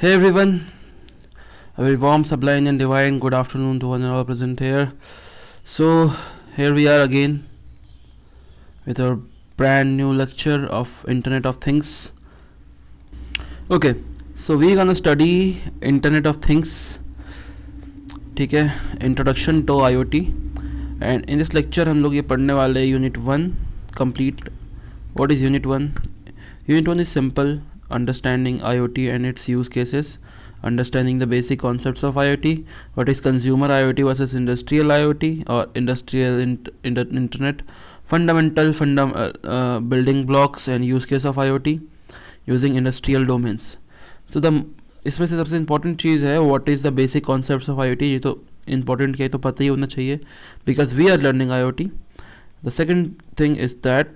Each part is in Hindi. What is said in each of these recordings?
Hey everyone, a very warm, sublime, and divine good afternoon to one and all present here. So, here we are again with our brand new lecture of Internet of Things. Okay, so we're gonna study Internet of Things. ठीक है, Introduction to IoT. And in this lecture हम लोग ये पढ़ने वाले Unit 1 complete. What is Unit 1? Unit 1 is simple. Understanding IoT and its use cases, understanding the basic concepts of IoT, what is consumer IoT versus industrial IoT or industrial internet, fundamental building blocks and use case of IoT using industrial domains. So the इसमें से सबसे इम्पॉर्टेंट चीज़ है what is the basic concepts of IoT. ये तो इम्पॉर्टेंट क्या है, तो पता ही होना चाहिए because we are learning IoT. The second thing is that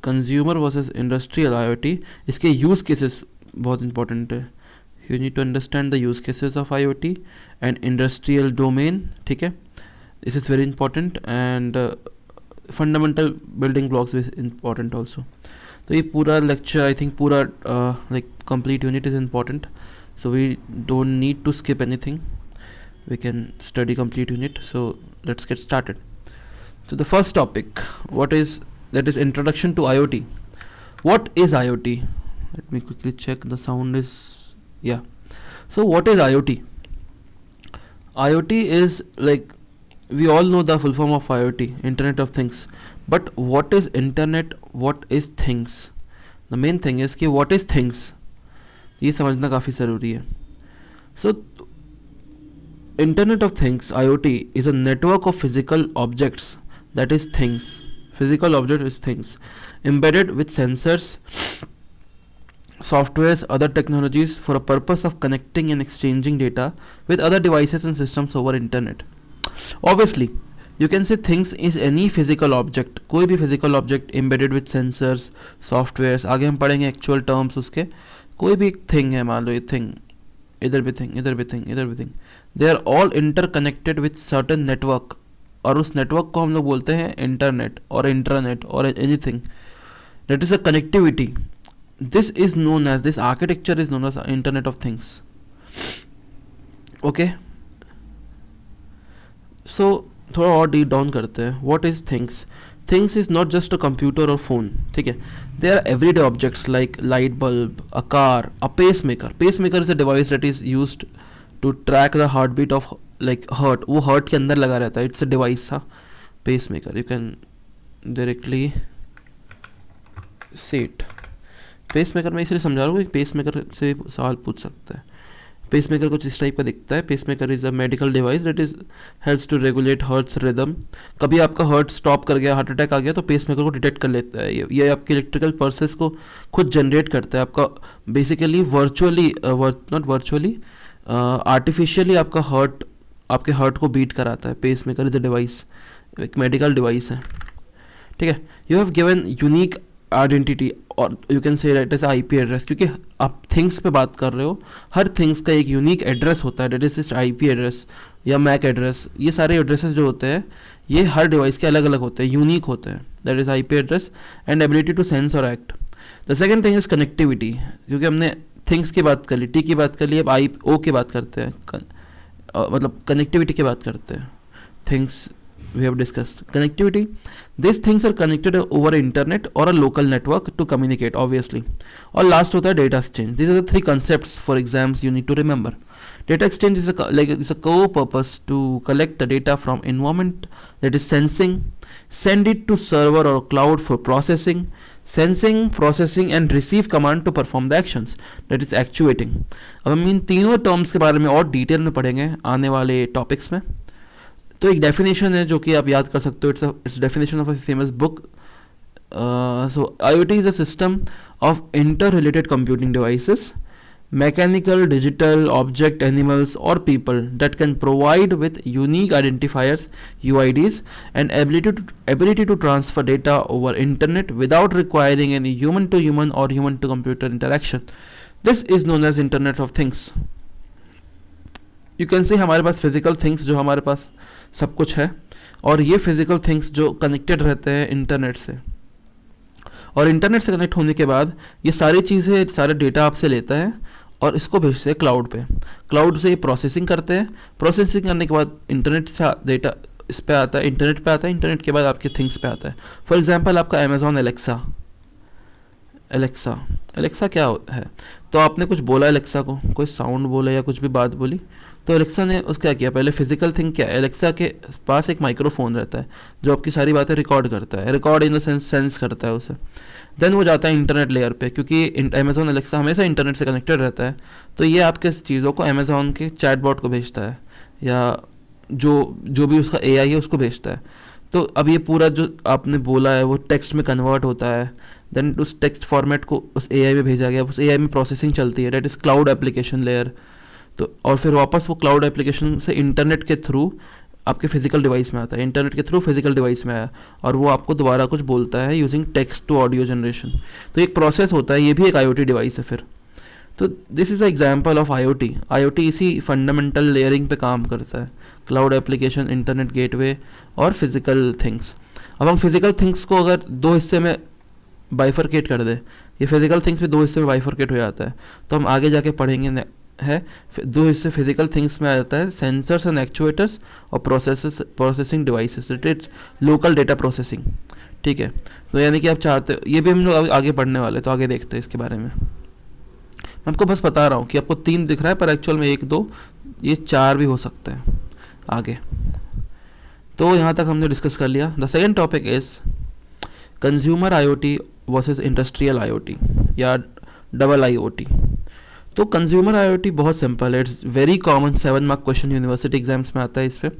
consumer versus industrial IoT, इसके यूज़ केसेस बहुत इंपॉर्टेंट है. You need to understand the use cases of IoT and industrial domain. ठीक है, this is very important and fundamental building blocks is important also. तो ये पूरा लेक्चर आई थिंक पूरा like complete unit is important, so we don't need to skip anything. we can study complete unit. So let's get started. So the first topic, that is introduction to IoT. What is IoT? Let me quickly check. The sound is So what is IoT? IoT is like, we all know the full form of IoT, Internet of Things. But what is Internet? What is things? The main thing is कि what is things? ये समझना काफ़ी ज़रूरी है. So Internet of Things, IoT, is a network of physical objects, that is things. Physical object is things embedded with sensors, softwares, other technologies for a purpose of connecting and exchanging data with other devices and systems over internet. Obviously, you can say things is any physical object, कोई भी physical object embedded with sensors, softwares. आगे हम पढ़ेंगे actual terms उसके. कोई भी thing है, मान लो ये thing, इधर भी thing, इधर भी thing, इधर भी thing. They are all interconnected with certain network. और उस नेटवर्क को हम लोग बोलते हैं इंटरनेट और इंट्रानेट और anything that is a connectivity. This is known as, this architecture is known as internet of things. Okay, so थोड़ा और डीप डाउन करते हैं. What is things? Things is not just a computer और फोन. ठीक है, they are everyday objects like light bulb, a car, a pace maker. Pace maker is a device that is used to track the heart beat of like hurt. वो हर्ट के अंदर लगा रहता है. इट्स अ डिवाइस था pacemaker. You can directly say it. Pacemaker मैं इसलिए समझा रहा हूँ कि पेस मेकर से सवाल पूछ सकता है. पेस मेकर कुछ इस टाइप का दिखता है. Pace maker is a medical device that is helps to regulate heart's rhythm. कभी आपका हर्ट स्टॉप कर गया, हार्ट अटैक आ गया, तो पेस मेकर को डिटेक्ट कर लेता है. ये आपके इलेक्ट्रिकल पल्सेस को खुद जनरेट करता है. आपका basically virtually, not virtually, artificially आपका हर्ट, आपके हर्ट को बीट कराता है. Pace maker is a device, एक मेडिकल डिवाइस है. ठीक है, you have given unique identity और you can say that is IP address. क्योंकि आप थिंग्स पे बात कर रहे हो, हर थिंग्स का एक यूनिक एड्रेस होता है, दैट इज इस IP एड्रेस या मैक एड्रेस. ये सारे एड्रेसेस जो होते हैं ये हर डिवाइस के अलग अलग होते हैं, यूनिक होते हैं. That is IP address and ability to sense और act. The second thing is connectivity. क्योंकि हमने थिंग्स की बात कर ली, T की बात कर ली, अब IO की बात करते हैं, मतलब कनेक्टिविटी की बात करते हैं. Things we have discussed connectivity. These things are connected over internet or a local network to communicate, obviously. और last होता है data exchange. These are the three concepts for exams you need to remember. Data exchange is a co-purpose to collect the data from environment, that is sensing, send it to server or cloud for processing, sensing, processing and receive command to perform the actions, that is actuating. अब हम इन तीनों terms के बारे में और डिटेल में पढ़ेंगे आने वाले टॉपिक्स में. तो एक डेफिनेशन है जो कि आप याद कर सकते हो. It's definition of a famous book. So IoT is a system of inter related computing devices, mechanical, digital, object, animals और people that can provide with unique identifiers, UIDs, and ability to transfer data over internet without requiring any human to human और human to computer interaction. This is known as internet of things. You can say हमारे पास फिजिकल थिंग्स जो हमारे पास सब कुछ है, और ये फिजिकल थिंग्स जो कनेक्टेड रहते हैं इंटरनेट से. और इंटरनेट से कनेक्ट होने के बाद ये सारी चीज़ें, सारे डेटा आपसे लेता है और इसको भेजते हैं क्लाउड पे। क्लाउड से ये प्रोसेसिंग करते हैं, प्रोसेसिंग करने के बाद इंटरनेट से डेटा इस पे आता है, इंटरनेट पे आता है, इंटरनेट के बाद आपके थिंग्स पे आता है। फॉर एग्जांपल आपका अमेज़ॉन एलेक्सा, एलेक्सा क्या है, तो आपने कुछ बोला एलेक्सा को, कोई साउंड बोला या कुछ भी बात बोली, तो एलेक्सा ने उस क्या किया, पहले फिजिकल थिंग क्या है, एलेक्सा के पास एक माइक्रोफोन रहता है जो आपकी सारी बातें रिकॉर्ड करता है, रिकॉर्ड इन द सेंस करता है उसे। देन वो जाता है इंटरनेट लेयर पे, क्योंकि अमेज़ॉन एलेक्सा हमेशा इंटरनेट से कनेक्टेड रहता है, तो ये आपके चीज़ों को अमेज़ॉन के चैटबॉट को भेजता है, या जो भी उसका एआई है उसको भेजता है। तो अब ये पूरा जो आपने बोला है वो टेक्स्ट में कन्वर्ट होता है, देन उस टेक्स्ट फॉर्मेट को उस एआई में भेजा गया, उस एआई में प्रोसेसिंग चलती है, that is cloud application layer. तो और फिर वापस वो क्लाउड एप्लीकेशन से इंटरनेट के थ्रू आपके फिजिकल डिवाइस में आता है, इंटरनेट के थ्रू फिजिकल डिवाइस में आया, और वो आपको दोबारा कुछ बोलता है using text to audio generation. तो एक प्रोसेस होता है, ये भी एक आईओटी डिवाइस है फिर। तो this is a example of IoT. IoT इसी फंडामेंटल लेयरिंग पे काम करता है, क्लाउड एप्लीकेशन, इंटरनेट गेटवे और फिजिकल थिंग्स। अब हम फिजिकल थिंग्स को अगर दो हिस्से में बाइफरकेट कर दें, ये फिजिकल थिंग्स भी दो हिस्से में बाइफरकेट हो जाता है, तो हम आगे जाके पढ़ेंगे है दो हिस्से फिजिकल थिंग्स में आ जाता है, सेंसर्स एंड एक्चुएटर्स और processing devices, it is local data processing. ठीक है, तो यानी कि आप चाहते हो, ये भी हम लोग आगे पढ़ने वाले, तो आगे देखते हैं इसके बारे में। मैं आपको बस बता रहा हूँ कि आपको 3 दिख रहा है, पर एक्चुअल में 1 2 ये 4 भी हो सकते हैं आगे। तो यहाँ तक हमने डिस्कस कर लिया। The second topic is consumer IoT versus industrial IoT या डबल आईओटी। तो कंज्यूमर आईओटी बहुत सिंपल है, it's very common, 7 mark question university exams में आता है इस पर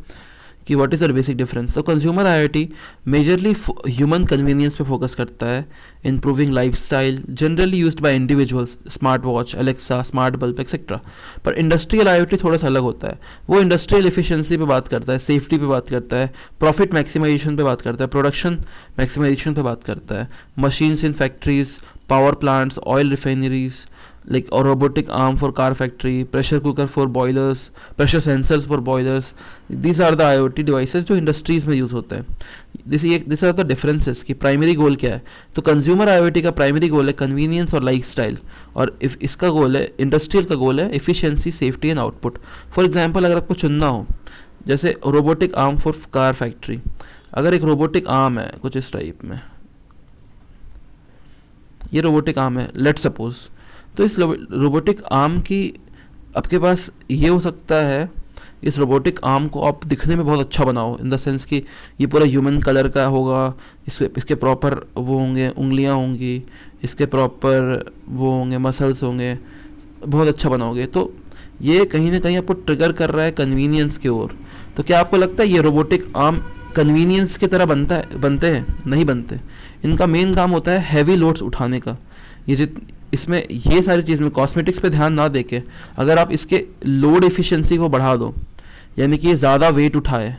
कि what is the basic difference. तो consumer IoT majorly human convenience पे फोकस करता है, improving lifestyle, generally used by individuals, smart watch, Alexa, smart bulb etcetera. पर इंडस्ट्रियल आईओटी थोड़ा सा अलग होता है, वो इंडस्ट्रियल एफिशिएंसी पे बात करता है, सेफ्टी पे बात करता है, प्रॉफिट मैक्सिमाइजेशन पे बात करता है, प्रोडक्शन मैक्सिमाइजेशन पे बात करता है, machines in factories, power plants, oil refineries, like or robotic arm for car factory, pressure cooker for boilers, pressure sensors for boilers. These are the IoT devices जो इंडस्ट्रीज में यूज़ होते हैं। दिस आर द डिफरेंसेस कि प्राइमरी गोल क्या है। तो कंज्यूमर IoT का प्राइमरी गोल है कन्वीनियंस और लाइफस्टाइल, और इफ इसका गोल है, इंडस्ट्रियल का गोल है efficiency, safety and output. For example अगर आपको चुनना हो, जैसे robotic arm for car factory, अगर एक रोबोटिक आर्म है कुछ इस टाइप में, ये रोबोटिक आर्म है लेट्स सपोज, तो इस रोबोटिक आर्म की आपके पास ये हो सकता है, इस रोबोटिक आर्म को आप दिखने में बहुत अच्छा बनाओ, इन द सेंस कि ये पूरा ह्यूमन कलर का होगा, इसके प्रॉपर वो होंगे, उंगलियां होंगी, इसके प्रॉपर वो होंगे, मसल्स होंगे, बहुत अच्छा बनाओगे। तो ये कहीं ना कहीं आपको ट्रिगर कर रहा है कन्वीनियंस की ओर। तो क्या आपको लगता है ये रोबोटिक आर्म कन्वीनियंस की तरह बनते हैं? नहीं बनते। इनका मेन काम होता है हैवी लोड्स उठाने का। इसमें ये सारी चीज़ में कॉस्मेटिक्स पे ध्यान ना देके अगर आप इसके लोड एफिशिएंसी को बढ़ा दो, यानी कि ये ज़्यादा वेट उठाए,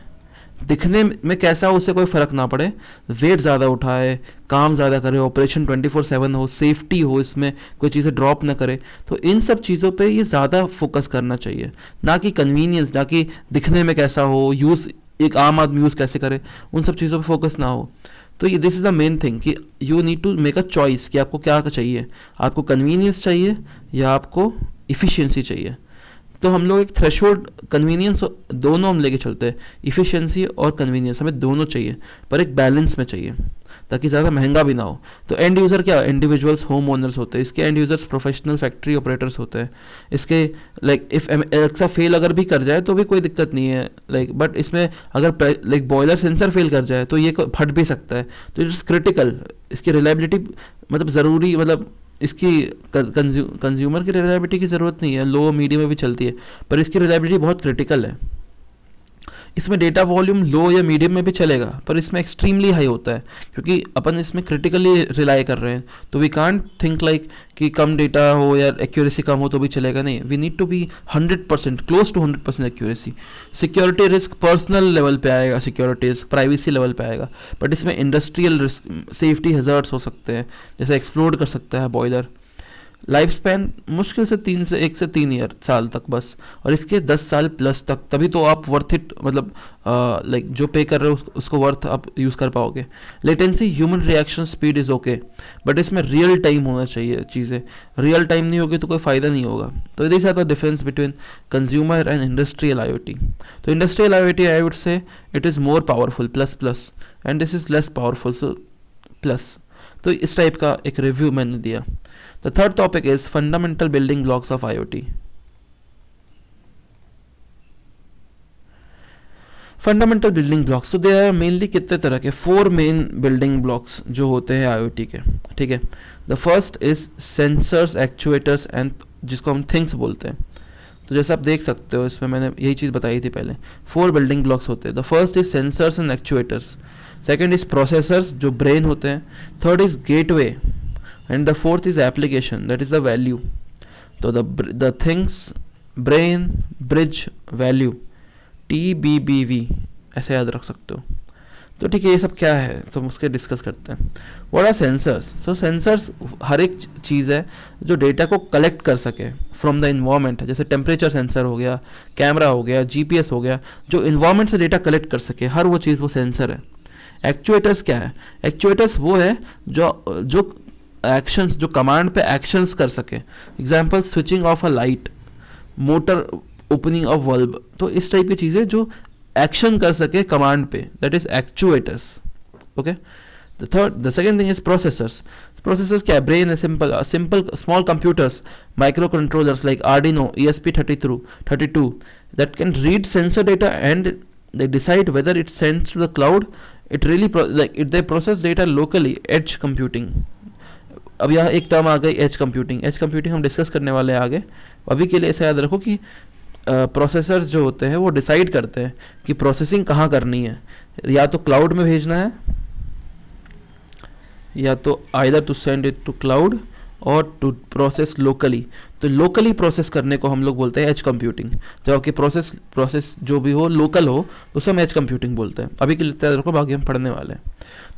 दिखने में कैसा हो उससे कोई फ़र्क ना पड़े, वेट ज़्यादा उठाए, काम ज़्यादा करे, ऑपरेशन 24/7 हो, सेफ्टी हो, इसमें कोई चीज़ें ड्रॉप ना करे, तो इन सब चीज़ों पे ये ज़्यादा फोकस करना चाहिए, ना कि कन्वीनियंस, ना कि दिखने में कैसा हो, यूज़ एक आम आदमी यूज़ कैसे करे, उन सब चीज़ों पे फोकस ना हो। तो ये this is the main thing कि you need to make a choice कि आपको क्या चाहिए, आपको कन्वीनियंस चाहिए या आपको इफ़िशियंसी चाहिए। तो हम लोग एक थ्रेशोल्ड, कन्वीनियंस दोनों हम लेके चलते हैं, इफ़िशियंसी और कन्वीनियंस हमें दोनों चाहिए, पर एक बैलेंस में चाहिए ताकि ज़्यादा महंगा भी ना हो। तो एंड यूज़र क्या, इंडिविजुअल्स, होम ओनर्स होते हैं, इसके end users professional factory operators होते हैं। इसके लाइक इफ़ एलेक्सा फेल अगर भी कर जाए तो भी कोई दिक्कत नहीं है, लाइक बट इसमें अगर लाइक बॉयलर सेंसर फेल कर जाए तो ये फट भी सकता है। तो इट्स क्रिटिकल, इसकी रिलायबिलिटी मतलब ज़रूरी, मतलब इसकी कंज्यूमर की रिलायबिलिटी की ज़रूरत नहीं है, लो मीडियम में भी चलती है, पर इसकी रिलायबिलिटी बहुत क्रिटिकल है। इसमें डेटा वॉल्यूम लो या मीडियम में भी चलेगा, पर इसमें एक्सट्रीमली हाई होता है क्योंकि अपन इसमें क्रिटिकली रिलाई कर रहे हैं। तो वी कांट थिंक लाइक कि कम डेटा हो या एक्यूरेसी कम हो तो भी चलेगा, नहीं, we need to be 100%, close to 100% accuracy. Security risk personal level पे आएगा, सिक्योरिटी रिस्क प्राइवेसी लेवल पे आएगा, बट इसमें इंडस्ट्रियल रिस्क, सेफ्टी हैजर्ड्स हो सकते हैं, जैसे एक्सप्लोड कर सकता है बॉयलर, लाइफ स्पैन मुश्किल से 1 से 3 ईयर साल तक बस, और इसके 10 साल प्लस तक, तभी तो आप वर्थ इट, मतलब लाइक जो पे कर रहे हो उसको वर्थ आप यूज़ कर पाओगे। Latency, human reaction speed is okay, but इसमें रियल टाइम होना चाहिए चीज़ें, रियल टाइम नहीं होगी तो कोई फ़ायदा नहीं होगा। तो this are the difference between consumer and industrial IoT। तो industrial IoT I would say it is more powerful, plus, and this is less powerful, so plus. तो इस टाइप का एक रिव्यू मैंने दिया। The third topic is fundamental building blocks of IoT। Fundamental building blocks, तो दे आर मेनली कितने तरह के, 4 मेन बिल्डिंग ब्लॉक्स जो होते हैं IoT के, ठीक है। The first is sensors, actuators and, जिसको हम थिंग्स बोलते हैं। तो जैसे आप देख सकते हो इसमें मैंने यही चीज़ बताई थी पहले, 4 बिल्डिंग ब्लॉक्स होते हैं। The first is sensors and actuators, second is processors जो ब्रेन होते हैं, third is gateway, and the fourth is application, that is the value. तो the things, brain, bridge, value, TBBV ऐसे याद रख सकते हो। तो ठीक है, ये सब क्या है तो उसके डिस्कस करते हैं। What are sensors? So sensors हर एक चीज़ है जो डेटा को कलेक्ट कर सके फ्रॉम द इन्वायरमेंट, जैसे टेम्परेचर सेंसर हो गया, कैमरा हो गया, GPS हो गया, जो इन्वायरमेंट से डेटा कलेक्ट कर सके, हर वो चीज़ वो सेंसर है। एक्चुएटर्स क्या है? एक्चुएटर्स वो है जो एक्शंस, जो कमांड पे एक्शंस कर सके। Example, switching off a light, motor, opening off valve, तो इस टाइप की चीज़ें जो एक्शन कर सके कमांड पे, that is actuators. Okay, the second thing is processors. Processors क्या है? ब्रेन है, simple small computers, micro controllers like Arduino, ESP32 that can read sensor data and they decide whether it sends to the cloud. It really they process data locally, edge computing. अब यहाँ एक टर्म आ गई एज कंप्यूटिंग। एज कंप्यूटिंग हम डिस्कस करने वाले हैं आगे। अभी के लिए ऐसा याद रखो कि प्रोसेसर्स जो होते हैं वो डिसाइड करते हैं कि प्रोसेसिंग कहाँ करनी है, या तो क्लाउड में भेजना है, या तो either to send it to cloud और टू प्रोसेस लोकली। तो लोकली प्रोसेस करने को हम लोग बोलते हैं एज कंप्यूटिंग, जबकि प्रोसेस जो भी हो लोकल हो तो उसे हम एज कंप्यूटिंग बोलते हैं। अभी के लिए देखो, बाकी हम पढ़ने वाले हैं।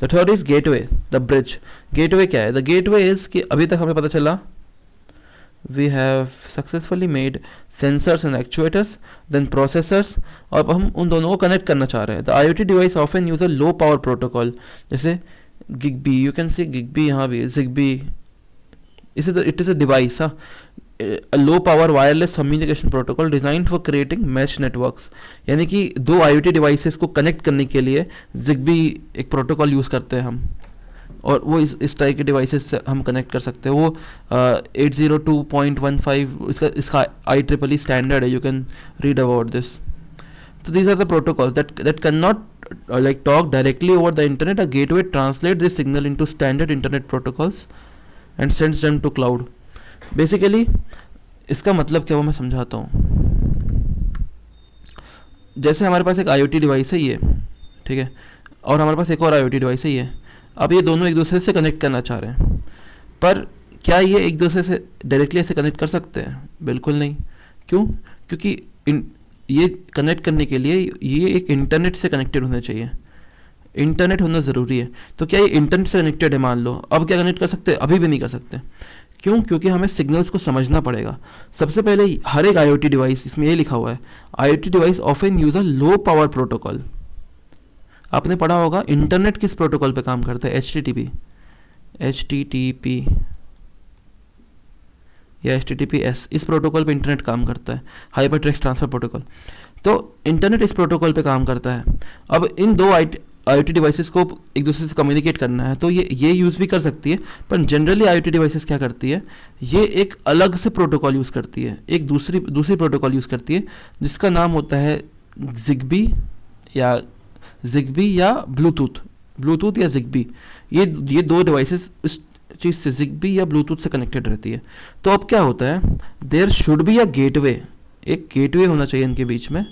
The third is gateway, the bridge. Gateway क्या है? द गेटवे इज कि अभी तक हमें पता चला we have successfully made sensors and actuators, then processors, और अब हम उन दोनों को कनेक्ट करना चाह रहे हैं। The IoT device often use a low power protocol, जैसे Zigbee, you can see Zigbee, यहाँ भी Zigbee, it is a device, a low power wireless communication protocol designed for creating mesh networks। यानी कि 2 IoT devices को कनेक्ट करने के लिए Zigbee एक प्रोटोकॉल यूज़ करते हैं हम, और वो इस टाइप के डिवाइसेस से हम कनेक्ट कर सकते हैं। वो 802.15 इसका IEEE स्टैंडर्ड है, you can read about this. तो these are the protocols that can not like talk directly over the internet. A gateway translates this signal into standard internet protocols and sends them to cloud. Basically इसका मतलब क्या वो मैं समझाता हूँ। जैसे हमारे पास एक IoT डिवाइस है ये, ठीक है, और हमारे पास एक और IoT डिवाइस है ये। अब ये दोनों एक दूसरे से कनेक्ट करना चाह रहे हैं, पर क्या ये एक दूसरे से डायरेक्टली ऐसे कनेक्ट कर सकते हैं? बिल्कुल नहीं। क्यों? क्योंकि ये कनेक्ट करने के लिए ये एक इंटरनेट से कनेक्टेड होना चाहिए, इंटरनेट होना ज़रूरी है। तो क्या ये इंटरनेट से कनेक्टेड है? मान लो अब क्या कनेक्ट कर सकते हैं? अभी भी नहीं कर सकते। क्यों? क्योंकि हमें सिग्नल्स को समझना पड़ेगा। सबसे पहले हर एक IoT डिवाइस, इसमें ये लिखा हुआ है IoT device often use a low power protocol. आपने पढ़ा होगा इंटरनेट किस प्रोटोकॉल पे काम करता है? HTTP या HTTPS, इस प्रोटोकॉल पे इंटरनेट काम करता है, हाइपर टेक्स्ट ट्रांसफर प्रोटोकॉल। तो इंटरनेट इस प्रोटोकॉल पे काम करता है। अब इन दो IoT डिवाइसेस को एक दूसरे से कम्युनिकेट करना है तो ये यूज़ भी कर सकती है, पर जनरली IoT डिवाइसेस क्या करती है, ये एक अलग से प्रोटोकॉल यूज़ करती है, एक दूसरी प्रोटोकॉल यूज़ करती है जिसका नाम होता है Zigbee या ब्लूटूथ या Zigbee। ये दो डिवाइसेस इस चीज़ से Zigbee या ब्लूटूथ से कनेक्टेड रहती है। तो अब क्या होता है, there should be a gateway, एक गेटवे होना चाहिए इनके बीच में,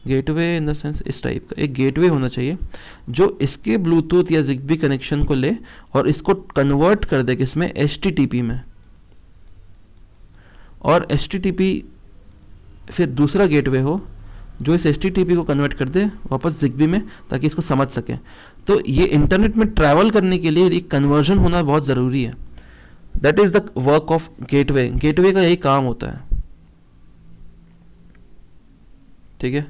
गेटवे इन द सेंस इस टाइप का एक गेटवे होना चाहिए जो इसके ब्लूटूथ या Zigbee कनेक्शन को ले और इसको कन्वर्ट कर दे किसमें, HTTP में, और HTTP फिर दूसरा गेटवे हो जो इस HTTP को कन्वर्ट कर दे वापस Zigbee में, ताकि इसको समझ सकें। तो ये इंटरनेट में ट्रैवल करने के लिए एक कन्वर्जन होना बहुत ज़रूरी है। That is the work of gateway. Gateway का यही काम होता है. ठीक है,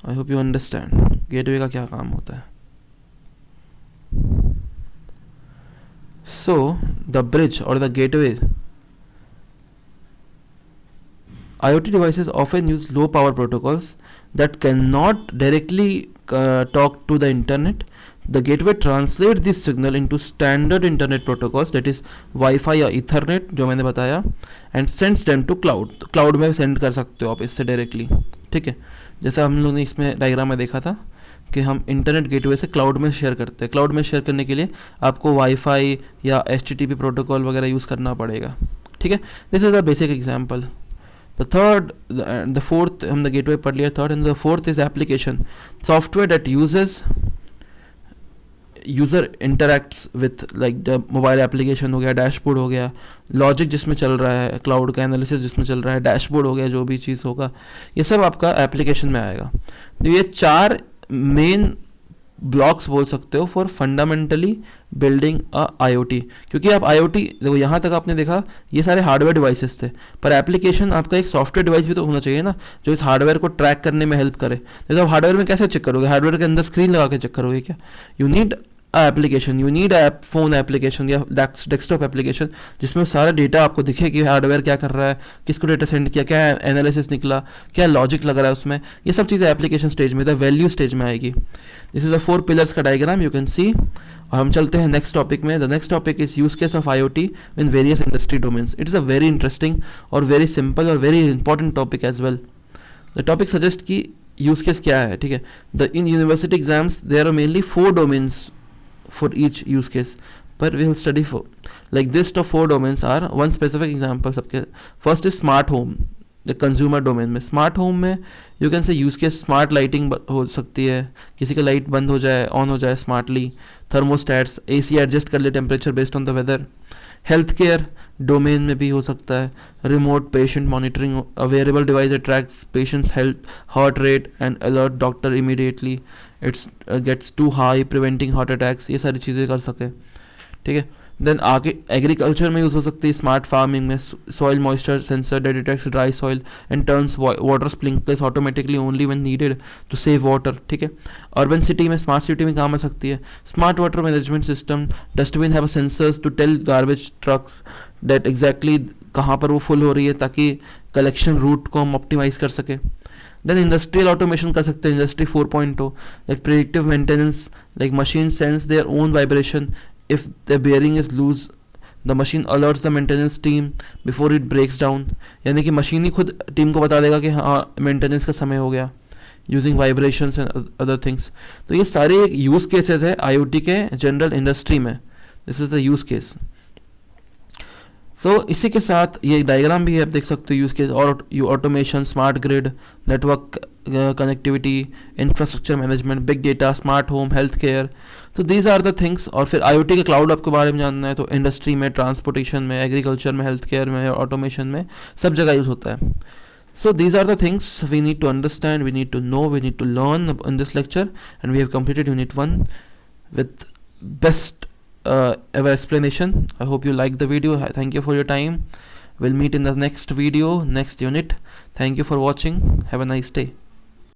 I hope you understand gateway का क्या काम होता है. सो द ब्रिज और the gateway, IoT devices often use low power protocols that cannot directly talk to the internet. The gateway translates this signal into standard internet protocols, that is Wi-Fi या Ethernet जो मैंने बताया, and sends them to cloud. Cloud में सेंड कर सकते हो आप इससे डायरेक्टली. ठीक है, जैसा हम लोग ने इसमें डायग्राम में देखा था कि हम इंटरनेट गेटवे से क्लाउड में शेयर करते हैं. क्लाउड में शेयर करने के लिए आपको वाईफाई या HTTP प्रोटोकॉल वगैरह यूज़ करना पड़ेगा. ठीक है, this is the basic example. The third, the fourth, हमने गेटवे पढ़ लिया. Third and the fourth is application, software that user interacts with, like the mobile application हो गया, डैशबोर्ड हो गया, लॉजिक जिसमें चल रहा है, क्लाउड का एनालिसिस जिसमें चल रहा है, डैशबोर्ड हो गया, जो भी चीज़ होगा ये सब आपका एप्लीकेशन में आएगा. तो ये 4 मेन ब्लॉक्स बोल सकते हो for fundamentally building a IoT. क्योंकि आप IoT देखो, यहाँ तक आपने देखा ये सारे हार्डवेयर डिवाइसेस थे, पर एप्लीकेशन आपका एक सॉफ्टवेयर डिवाइस भी तो होना चाहिए ना, जो इस हार्डवेयर को ट्रैक करने में हेल्प करे. जैसे आप हार्डवेयर में कैसे चेक करोगे, हार्डवेयर के अंदर स्क्रीन लगा के चेक करोगे क्या? You need application, you need app, phone application या डेस्कटॉप एप्लीकेशन जिसमें सारा डेटा आपको दिखे कि हार्डवेयर क्या कर रहा है, किसको डेटा सेंड किया, क्या एनालिसिस निकला, क्या लॉजिक लग रहा है उसमें. ये सब चीज़ें एप्लीकेशन स्टेज में, द वैल्यू स्टेज में आएगी. दिस इज द 4 पिलर्स का डायग्राम यू कैन सी. और हम चलते हैं नेक्स्ट टॉपिक में. The next topic is use case of IoT in various industry domains. It is a very interesting और वेरी सिंपल और very important topic as well. The topic suggest की यूज केस क्या है. ठीक है, the in university exams there are mainly 4 domains for each use case, but we will study for like this. The 4 domains are one specific example सबके. First is smart home, the consumer domain में. smart home में you can say use case smart lighting हो सकती है, किसी का लाइट बंद हो जाए ऑन हो जाए स्मार्टली, थर्मोस्टैट्स, AC एडजस्ट कर ले temperature based on the weather. Health care domain में भी हो सकता है, remote patient monitoring, a wearable device that tracks patients health, heart rate and alert doctor immediately it's gets too high, preventing heart attacks. ये सारी चीज़ें कर सके. ठीक है, देन आगे एग्रीकल्चर में यूज़ हो सकती है, स्मार्ट फार्मिंग में soil moisture sensor that detects dry soil and turns water sprinklers automatically only when needed to save water. ठीक है, अर्बन सिटी में, स्मार्ट सिटी में काम आ सकती है. Smart water management system, dustbin have sensors to tell garbage trucks that exactly कहाँ पर वो फुल हो रही है ताकि कलेक्शन रूट को हम ऑप्टिमाइज कर सके. देन इंडस्ट्रियल ऑटोमेशन कर सकते हैं, industry 4.0, like predictive maintenance, like machine sense their own vibration. If the bearing is loose, the machine alerts the maintenance team before it breaks down. यानी कि मशीन ही खुद टीम को बता देगा कि हाँ मेंटेनेंस का समय हो गया, using vibrations and other things. तो ये सारे यूज़ केसेस है IoT के जनरल इंडस्ट्री में. This is the use case. So इसी के साथ ये डायग्राम भी है, आप देख सकते हो यूज़ केस और automation, smart grid, network connectivity, infrastructure management, big data, smart home, health care. तो दीज आर द थिंग्स. और फिर IoT के क्लाउड आपके बारे में जानना है तो इंडस्ट्री में, ट्रांसपोर्टेशन में, एग्रीकल्चर में, हेल्थ केयर में, ऑटोमेशन में, सब जगह यूज़ होता है. So these are the things we need to understand, we need to know, we need to learn in this lecture, and we have completed unit 1 with best ever explanation. I hope you liked the video. Thank you for your time. We'll meet in the next video, next unit. Thank you for watching. Have a nice day.